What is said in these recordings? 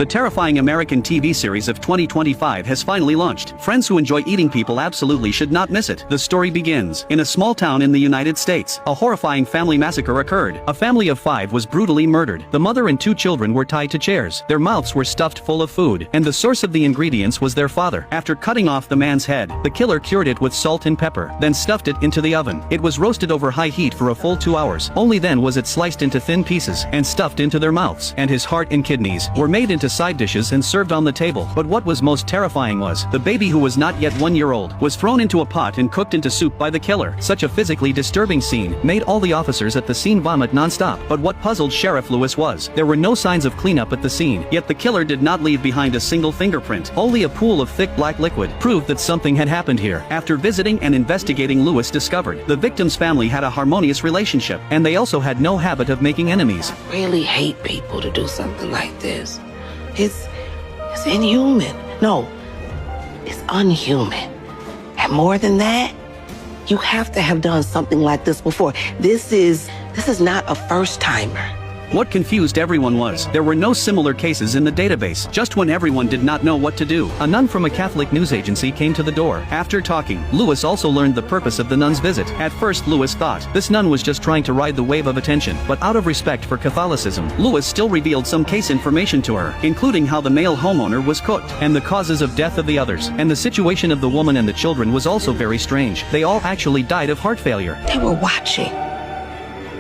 The terrifying American TV series of 2025 has finally launched. Friends who enjoy eating people absolutely should not miss it. The story begins in a small town in the United States. A horrifying family massacre occurred. A family of 5 was brutally murdered. The mother and 2 children were tied to chairs. Their mouths were stuffed full of food, and the source of the ingredients was their father. After cutting off the man's head, the killer cured it with salt and pepper, then stuffed it into the oven. It was roasted over high heat for a full 2 hours. Only then was it sliced into thin pieces and stuffed into their mouths. And his heart and kidneys were made into side dishes and served on the table. But what was most terrifying was, the baby, who was not yet 1 year old, was thrown into a pot and cooked into soup by the killer. Such a physically disturbing scene made all the officers at the scene vomit non-stop. But what puzzled Sheriff Lewis was, there were no signs of cleanup at the scene, yet the killer did not leave behind a single fingerprint. Only a pool of thick black liquid proved that something had happened here. After visiting and investigating, Lewis discovered the victim's family had a harmonious relationship, and they also had no habit of making enemies. I really hate people to do something like this. It's inhuman. No, it's unhuman. And more than that, you have to have done something like this before. This is not a first-timer. What confused everyone was, there were no similar cases in the database. Just when everyone did not know what to do, a nun from a Catholic news agency came to the door. After talking, Lewis also learned the purpose of the nun's visit. At first, Lewis thought this nun was just trying to ride the wave of attention, but out of respect for Catholicism, Lewis still revealed some case information to her, including how the male homeowner was cooked, and the causes of death of the others. And the situation of the woman and the children was also very strange. They all actually died of heart failure. They were watching,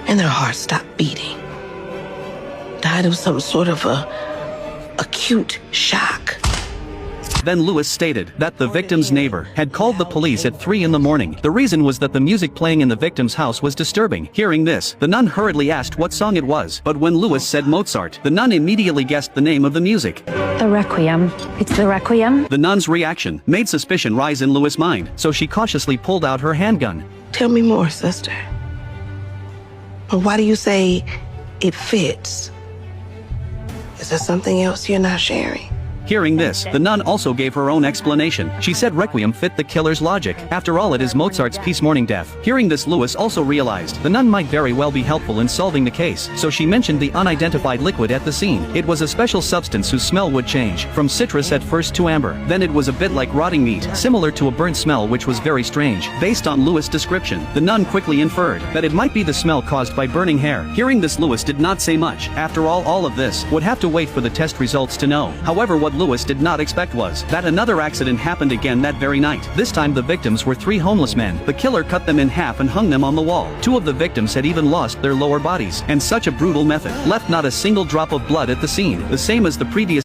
and their hearts stopped beating. Died of some sort of acute shock. Then Lewis stated that the victim's neighbor had called the police at 3 in the morning. The reason was that the music playing in the victim's house was disturbing. Hearing this, the nun hurriedly asked what song it was, but when Lewis said Mozart, the nun immediately guessed the name of the music. The Requiem. It's the Requiem? The nun's reaction made suspicion rise in Lewis' mind, so she cautiously pulled out her handgun. Tell me more, sister. Why do you say it fits? Is there something else you're not sharing? Hearing this, the nun also gave her own explanation. She said Requiem fit the killer's logic. After all, it is Mozart's Peace Morning Death. Hearing this, Lewis also realized the nun might very well be helpful in solving the case, so she mentioned the unidentified liquid at the scene. It was a special substance whose smell would change from citrus at first to amber. Then it was a bit like rotting meat, similar to a burnt smell, which was very strange. Based on Lewis' description, the nun quickly inferred that it might be the smell caused by burning hair. Hearing this, Lewis did not say much. After all of this would have to wait for the test results to know. However, what Lewis did not expect was that another accident happened again that very night. This time the victims were 3 homeless men. The killer cut them in half and hung them on the wall. 2 of the victims had even lost their lower bodies, and such a brutal method left not a single drop of blood at the scene, the same as the previous